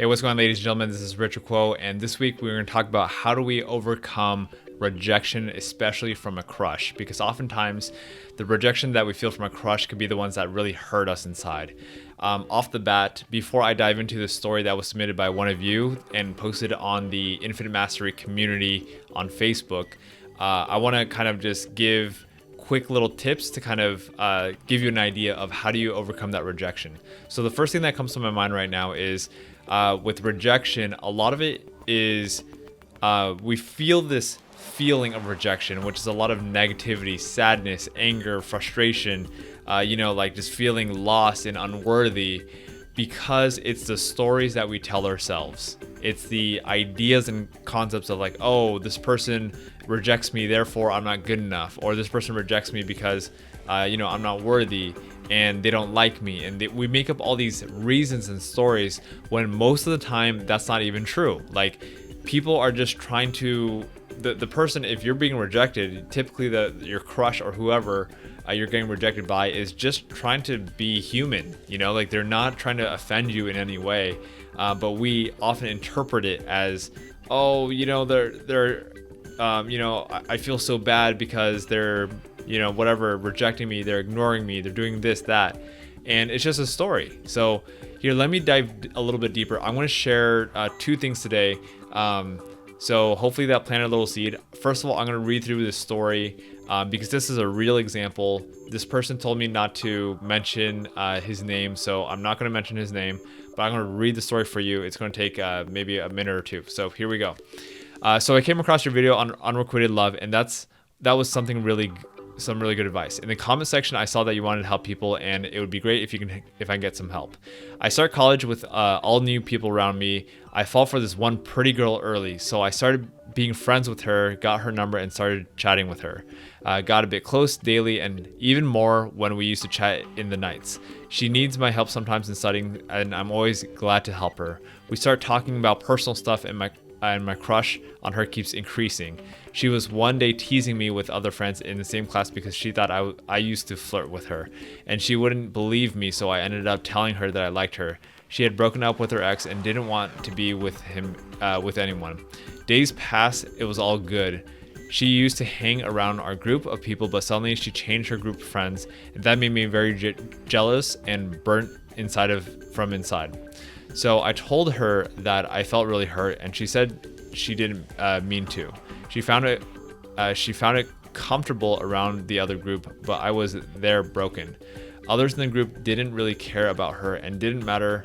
Hey, what's going on, ladies and gentlemen? This is Richard Quo, and this week we're going to talk about how do we overcome rejection, especially from a crush, because oftentimes the rejection that we feel from a crush could be the ones that really hurt us inside. Off the bat, before I dive into the story that was submitted by one of you and posted on the Infinite Mastery community on Facebook, I want to kind of just give quick little tips to kind of give you an idea of how do you overcome that rejection. So the first thing that comes to my mind right now is with rejection, a lot of it is we feel this feeling of rejection, which is a lot of negativity, sadness, anger, frustration, like just feeling lost and unworthy, because it's the stories that we tell ourselves. It's the ideas and concepts of like, oh, this person rejects me, therefore I'm not good enough, or this person rejects me because I'm not worthy and they don't like me, and we make up all these reasons and stories when most of the time that's not even true. Like, people are just trying to the person, if you're being rejected, typically your crush or whoever you're getting rejected by is just trying to be human, like they're not trying to offend you in any way, but we often interpret it as, oh, they're I feel so bad because they're whatever, rejecting me, they're ignoring me, they're doing this, that, and it's just a story. So here, let me dive a little bit deeper. I'm going to share two things today. So hopefully that planted a little seed. First of all, I'm going to read through this story because this is a real example. This person told me not to mention his name, so I'm not going to mention his name, but I'm going to read the story for you. It's going to take maybe a minute or two. So here we go. So I came across your video on unrequited love, and that was some really good advice. In the comment section, I saw that you wanted to help people, and it would be great if I can get some help. I start college with all new people around me. I fall for this one pretty girl early, so I started being friends with her, got her number, and started chatting with her. Got a bit close daily, and even more when we used to chat in the nights. She needs my help sometimes in studying, and I'm always glad to help her. We start talking about personal stuff, and my crush on her keeps increasing. She was one day teasing me with other friends in the same class because she thought I used to flirt with her, and she wouldn't believe me, so I ended up telling her that I liked her. She had broken up with her ex and didn't want to be with him, with anyone. Days passed, it was all good. She used to hang around our group of people, but suddenly she changed her group of friends, and that made me very jealous and burnt from inside. So I told her that I felt really hurt, and she said she didn't mean to. She found it comfortable around the other group, but I was there broken. Others in the group didn't really care about her and didn't matter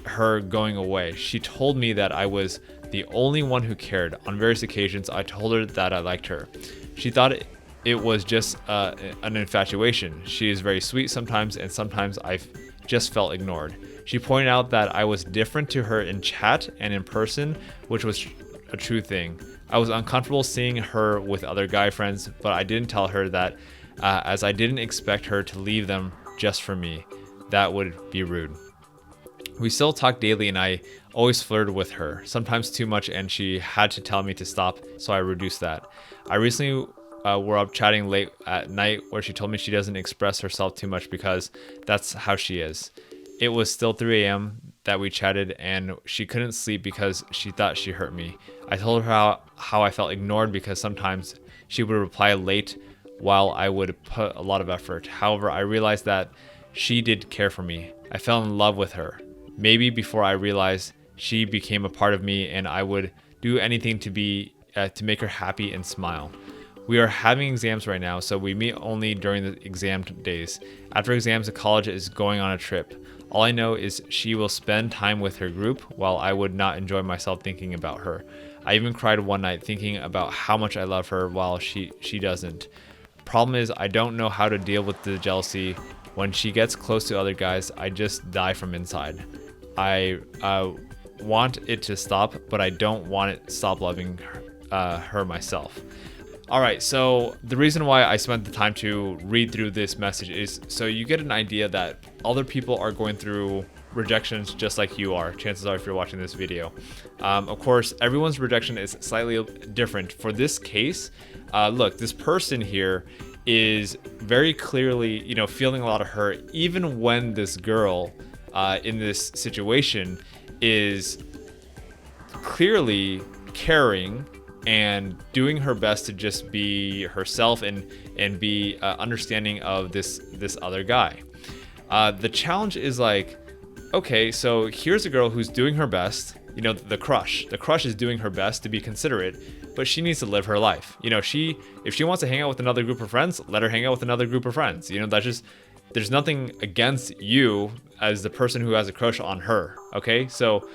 her going away. She told me that I was the only one who cared. On various occasions, I told her that I liked her. She thought it was just an infatuation. She is very sweet sometimes, and sometimes I just felt ignored. She pointed out that I was different to her in chat and in person, which was a true thing. I was uncomfortable seeing her with other guy friends, but I didn't tell her that as I didn't expect her to leave them just for me. That would be rude. We still talk daily, and I always flirted with her, sometimes too much, and she had to tell me to stop, so I reduced that. I recently were up chatting late at night where she told me she doesn't express herself too much because that's how she is. It was still 3 a.m. that we chatted, and she couldn't sleep because she thought she hurt me. I told her how I felt ignored because sometimes she would reply late while I would put a lot of effort. However, I realized that she did care for me. I fell in love with her. Maybe before I realized she became a part of me, and I would do anything to make her happy and smile. We are having exams right now, so we meet only during the exam days. After exams, the college is going on a trip. All I know is she will spend time with her group while I would not enjoy myself thinking about her. I even cried one night thinking about how much I love her while she doesn't. Problem is, I don't know how to deal with the jealousy. When she gets close to other guys, I just die from inside. I want it to stop, but I don't want it to stop loving her myself. All right, so the reason why I spent the time to read through this message is so you get an idea that other people are going through rejections just like you are. Chances are, if you're watching this video. Of course, everyone's rejection is slightly different. For this case, look, this person here is very clearly, feeling a lot of hurt, even when this girl in this situation is clearly caring and doing her best to just be herself and be understanding of this other guy. The challenge is like, okay, so here's a girl who's doing her best. The crush is doing her best to be considerate, but she needs to live her life. If she wants to hang out with another group of friends, let her hang out with another group of friends. That's just, there's nothing against you as the person who has a crush on her. Okay, so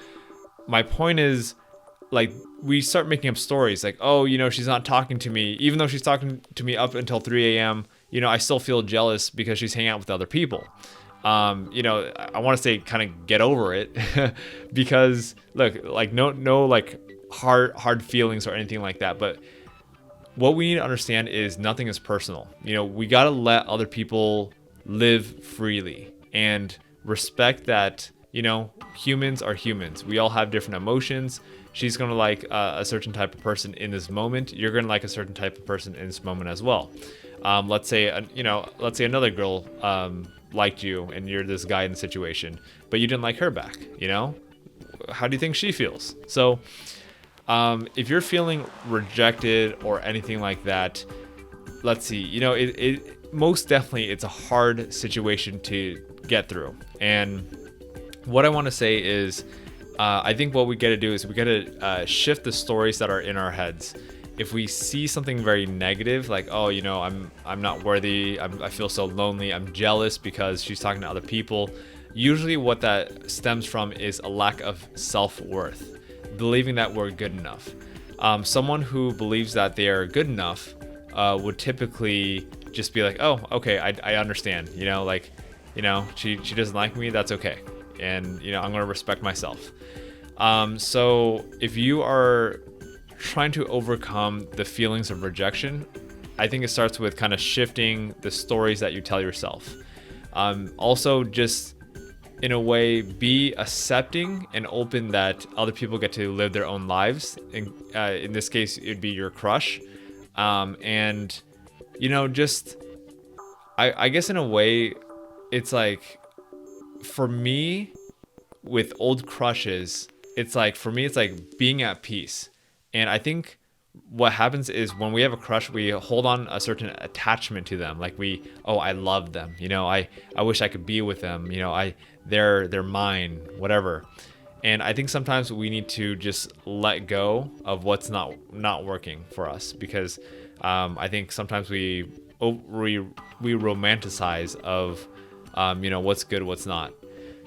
my point is, like, we start making up stories like, oh, she's not talking to me, even though she's talking to me up until 3 a.m. I still feel jealous because she's hanging out with other people. I want to say kind of get over it because look, like no like hard feelings or anything like that. But what we need to understand is nothing is personal. We got to let other people live freely and respect that, humans are humans. We all have different emotions. She's going to like a certain type of person in this moment. You're going to like a certain type of person in this moment as well. Let's say another girl liked you and you're this guy in the situation, but you didn't like her back. How do you think she feels? So if you're feeling rejected or anything like that, let's see, it most definitely, it's a hard situation to get through. And what I want to say is, I think what we got to do is we got to shift the stories that are in our heads. If we see something very negative, like, oh, I'm not worthy, I feel so lonely, I'm jealous because she's talking to other people, usually what that stems from is a lack of self-worth, believing that we're good enough. Someone who believes that they are good enough would typically just be like, oh, okay, I understand, she doesn't like me, that's okay. And, I'm going to respect myself. So if you are trying to overcome the feelings of rejection, I think it starts with kind of shifting the stories that you tell yourself. Also, just in a way, be accepting and open that other people get to live their own lives. In this case, it'd be your crush. And, just, I guess in a way, it's like, for me, with old crushes, it's like being at peace. And I think what happens is when we have a crush, we hold on a certain attachment to them. Like I love them. I wish I could be with them. They're mine, whatever. And I think sometimes we need to just let go of what's not working for us, because I think sometimes we romanticize of what's good, what's not.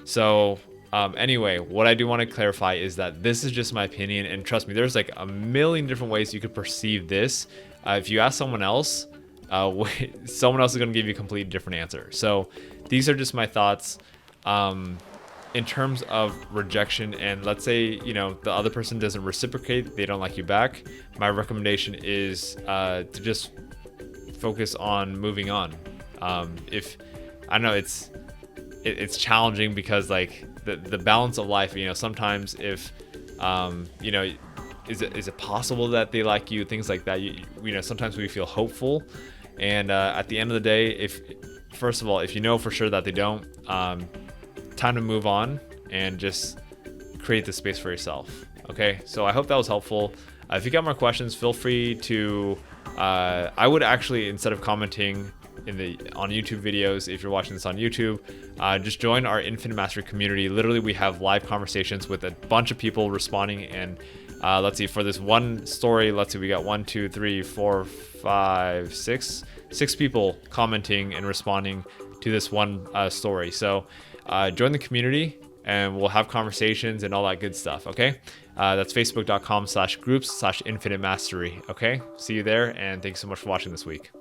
So anyway, what I do want to clarify is that this is just my opinion, and trust me, there's like a million different ways you could perceive this. If you ask someone else, someone else is going to give you a completely different answer. So these are just my thoughts in terms of rejection. And let's say the other person doesn't reciprocate, they don't like you back. My recommendation is to just focus on moving on. If I know it's challenging because like the balance of life, sometimes if is it possible that they like you, things like that, sometimes we feel hopeful, and at the end of the day, if for sure that they don't, time to move on and just create the space for yourself. Okay, so I hope that was helpful. If you got more questions, feel free to I would actually, instead of commenting on YouTube videos, if you're watching this on YouTube, just join our Infinite Mastery community. Literally, we have live conversations with a bunch of people responding. And let's see, for this one story, we got 1, 2, 3, 4, 5, 6 people commenting and responding to this one story. So join the community and we'll have conversations and all that good stuff. Okay, that's facebook.com/groups/infinite mastery. Okay, see you there, and thanks so much for watching this week.